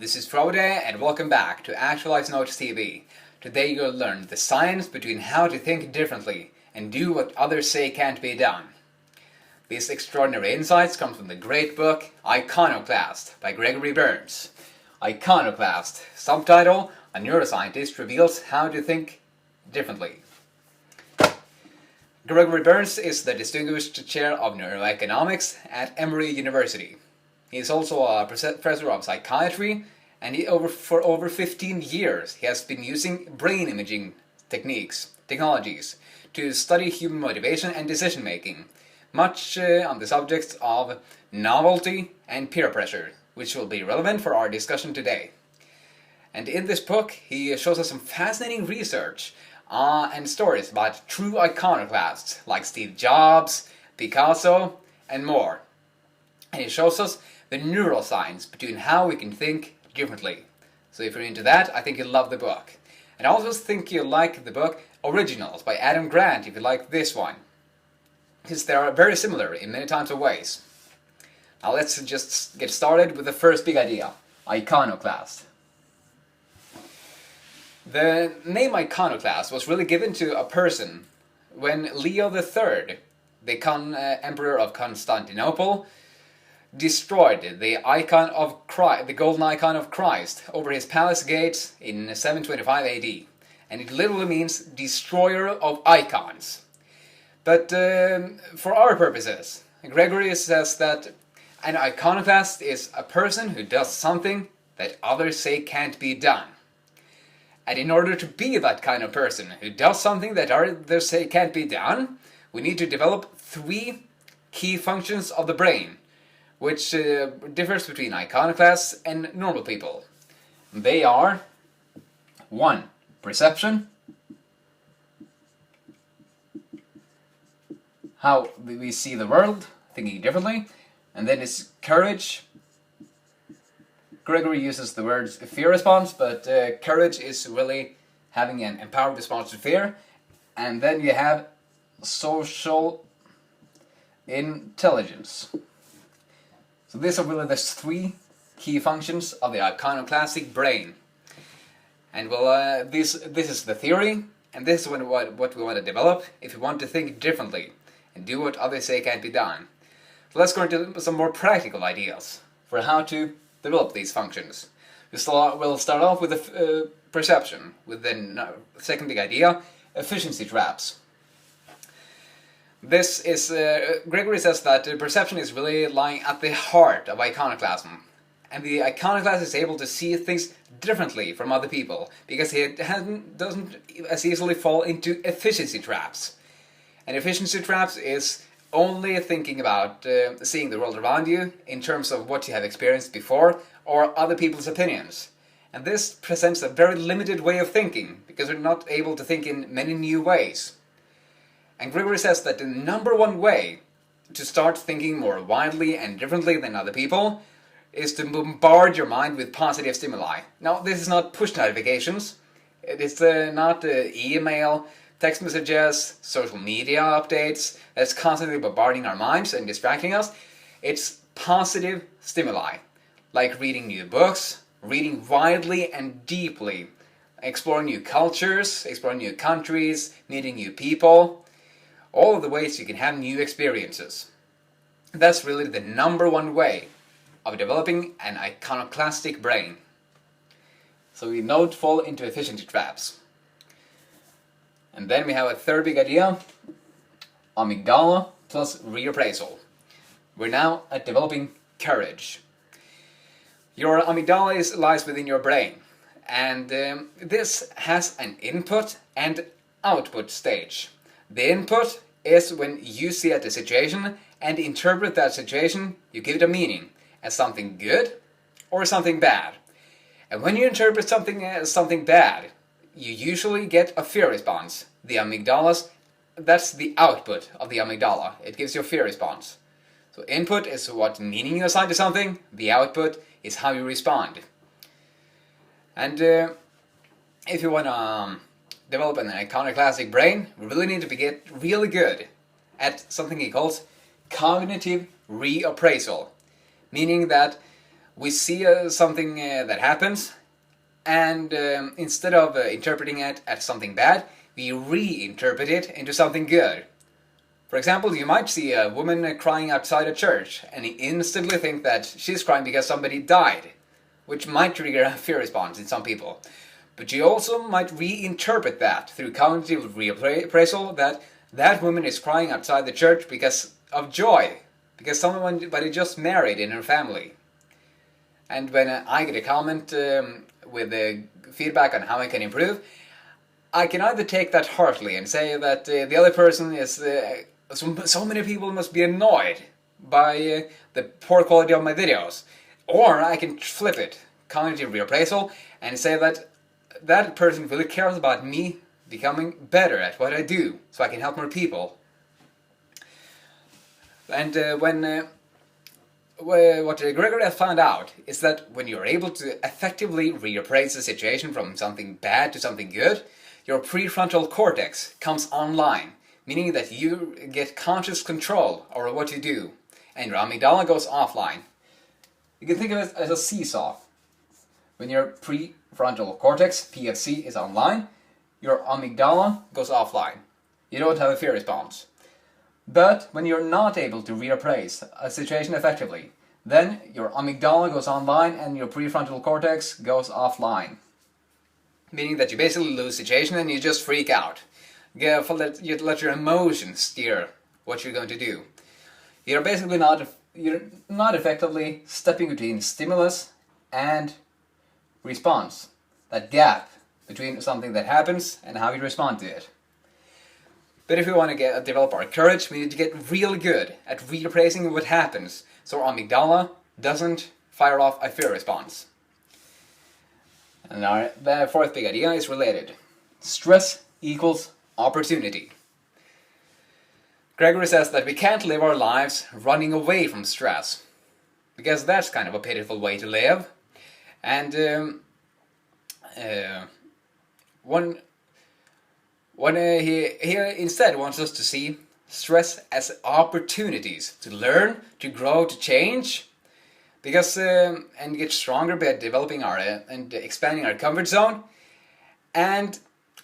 this is Frode and welcome back to Actualize Notes TV. Today you'll learn the science between how to think differently and do what others say can't be done. These extraordinary insights come from the great book Iconoclast by Gregory Berns. Iconoclast, subtitle, a neuroscientist reveals how to think differently. Gregory Berns is the Distinguished Chair of Neuroeconomics at Emory University. He is also a professor of psychiatry, and for over 15 years he has been using brain imaging technologies, to study human motivation and decision making, much on the subjects of novelty and peer pressure, which will be relevant for our discussion today. And in this book he shows us some fascinating research and stories about true iconoclasts like Steve Jobs, Picasso, and more. And he shows us the neuroscience between how we can think differently. So if you're into that, I think you'll love the book. And I also think you'll like the book Originals by Adam Grant if you like this one, because they are very similar in many types of ways. Now let's just get started with the first big idea, iconoclast. The name iconoclast was really given to a person when Leo III, the Emperor of Constantinople, destroyed the icon of Christ, the golden icon of Christ, over his palace gates in 725 AD. And it literally means destroyer of icons. But for our purposes, Gregory says that an iconoclast is a person who does something that others say can't be done. And in order to be that kind of person who does something that others say can't be done, we need to develop three key functions of the brain, which differs between iconoclasts and normal people. They are 1. Perception, how we see the world, thinking differently, and then it's courage. Gregory uses the word fear response, but courage is really having an empowered response to fear. And then you have social intelligence. So these are really the three key functions of the iconoclastic brain. And well, this is the theory, and this is what we want to develop if we want to think differently and do what others say can't be done. So let's go into some more practical ideas for how to develop these functions. We'll start off with perception, with the second big idea, efficiency traps. This is, Gregory says that perception is really lying at the heart of iconoclasm. And the iconoclast is able to see things differently from other people, because he doesn't as easily fall into efficiency traps. And efficiency traps is only thinking about seeing the world around you in terms of what you have experienced before or other people's opinions. And this presents a very limited way of thinking, because we're not able to think in many new ways. And Gregory says that the number one way to start thinking more widely and differently than other people is to bombard your mind with positive stimuli. Now, this is not push notifications. It is not email, text messages, social media updates that's constantly bombarding our minds and distracting us. It's positive stimuli, like reading new books, reading widely and deeply, exploring new cultures, exploring new countries, meeting new people. All of the ways you can have new experiences. That's really the number one way of developing an iconoclastic brain. So we don't fall into efficiency traps. And then we have a third big idea, amygdala plus reappraisal. We're now at developing courage. Your amygdala lies within your brain, and this has an input and output stage. The input is when you see at the situation and interpret that situation, you give it a meaning as something good or something bad. And when you interpret something as something bad, you usually get a fear response. The amygdala, that's the output of the amygdala. It gives you a fear response. So input is what meaning you assign to something, the output is how you respond. And if you want to develop an iconoclastic brain, we really need to get really good at something he calls cognitive reappraisal, meaning that We see something that happens, and instead of interpreting it as something bad, we reinterpret it into something good. For example, you might see a woman crying outside a church, and you instantly think that she's crying because somebody died, which might trigger a fear response in some people. But you also might reinterpret that through cognitive reappraisal that that woman is crying outside the church because of joy, because somebody just married in her family. And when I get a comment with feedback on how I can improve, I can either take that heartily and say that the other person is... so many people must be annoyed by the poor quality of my videos. Or I can flip it, cognitive reappraisal, and say that that person really cares about me becoming better at what I do, so I can help more people. And what Gregory has found out is that when you're able to effectively reappraise the situation from something bad to something good, your prefrontal cortex comes online, meaning that you get conscious control over what you do, and your amygdala goes offline. You can think of it as a seesaw. When your prefrontal cortex, PFC, is online, your amygdala goes offline. You don't have a fear response. But when you're not able to reappraise a situation effectively, then your amygdala goes online and your prefrontal cortex goes offline. Meaning that you basically lose the situation and you just freak out. You let your emotions steer what you're going to do. You're basically not effectively stepping between stimulus and response. That gap between something that happens and how you respond to it. But if we want to develop our courage, we need to get really good at reappraising what happens, so our amygdala doesn't fire off a fear response. And the fourth big idea is related. Stress equals opportunity. Gregory says that we can't live our lives running away from stress, because that's kind of a pitiful way to live. And he instead wants us to see stress as opportunities to learn, to grow, to change, because and get stronger by developing our and expanding our comfort zone. And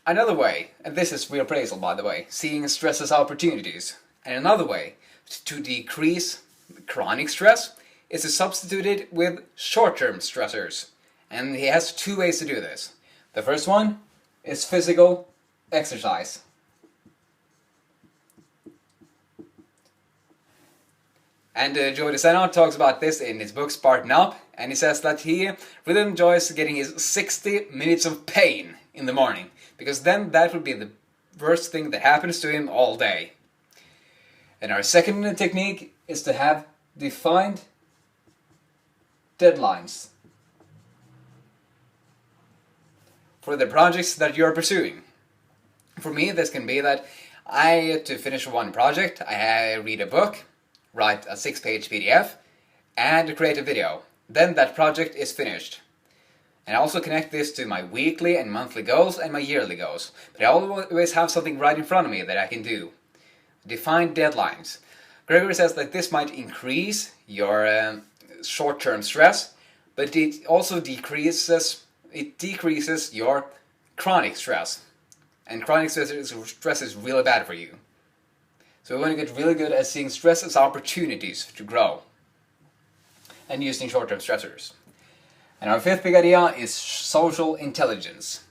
another way, and this is reappraisal by the way, seeing stress as opportunities. And another way to decrease chronic stress is to substitute it with short-term stressors. And he has two ways to do this. The first one is physical exercise. And Joe DeSena talks about this in his book Spartan Up, and he says that he really enjoys getting his 60 minutes of pain in the morning, because then that would be the worst thing that happens to him all day. And our second technique is to have defined deadlines for the projects that you're pursuing. For me, this can be that to finish one project, I read a book, write a 6-page PDF, and create a video. Then that project is finished. And I also connect this to my weekly and monthly goals and my yearly goals. But I always have something right in front of me that I can do. Defined deadlines. Gregory says that this might increase your short-term stress, but it also decreases your chronic stress. And chronic stress is really bad for you. So we want to get really good at seeing stress as opportunities to grow and using short-term stressors. And our fifth big idea is social intelligence.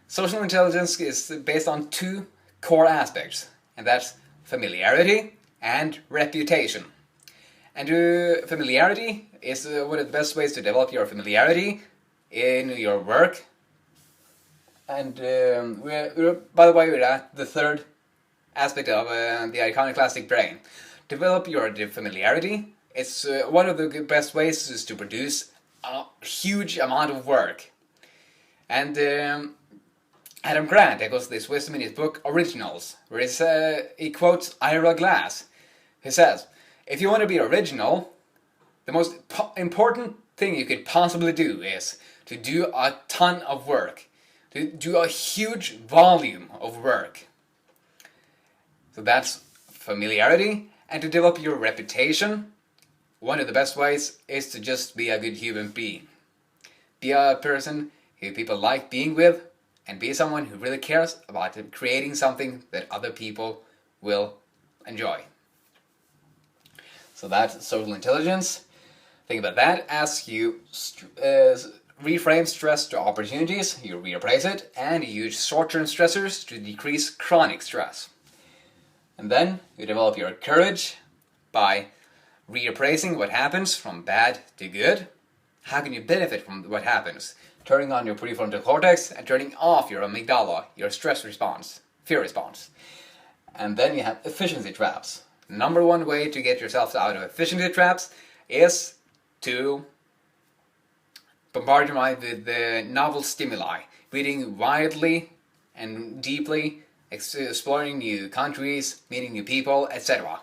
Social intelligence is based on two core aspects, and that's familiarity and reputation. And familiarity is one of the best ways to develop your familiarity in your work. And by the way, we're at the third aspect of the iconoclastic brain. Develop your familiarity. It's one of the best ways is to produce a huge amount of work. And Adam Grant echoes this wisdom in his book Originals, where he quotes Ira Glass, who says, if you want to be original, the most important thing you could possibly do is to do a ton of work, to do a huge volume of work. So that's familiarity. And to develop your reputation, one of the best ways is to just be a good human being. Be a person who people like being with, and be someone who really cares about creating something that other people will enjoy. So that's social intelligence. Think about that as you reframe stress to opportunities, you reappraise it, and you use short-term stressors to decrease chronic stress. And then you develop your courage by reappraising what happens from bad to good. How can you benefit from what happens? Turning on your prefrontal cortex and turning off your amygdala, your stress response, fear response. And then you have efficiency traps. Number one way to get yourself out of efficiency traps is to bombard your mind with the novel stimuli, reading widely and deeply, exploring new countries, meeting new people, etc.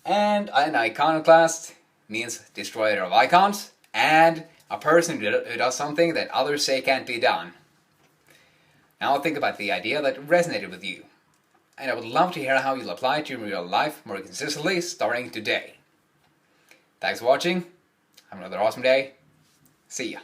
And an iconoclast means destroyer of icons, and a person who does something that others say can't be done. Now think about the idea that resonated with you, and I would love to hear how you'll apply it to your real life more consistently starting today. Thanks for watching. Have another awesome day. See ya.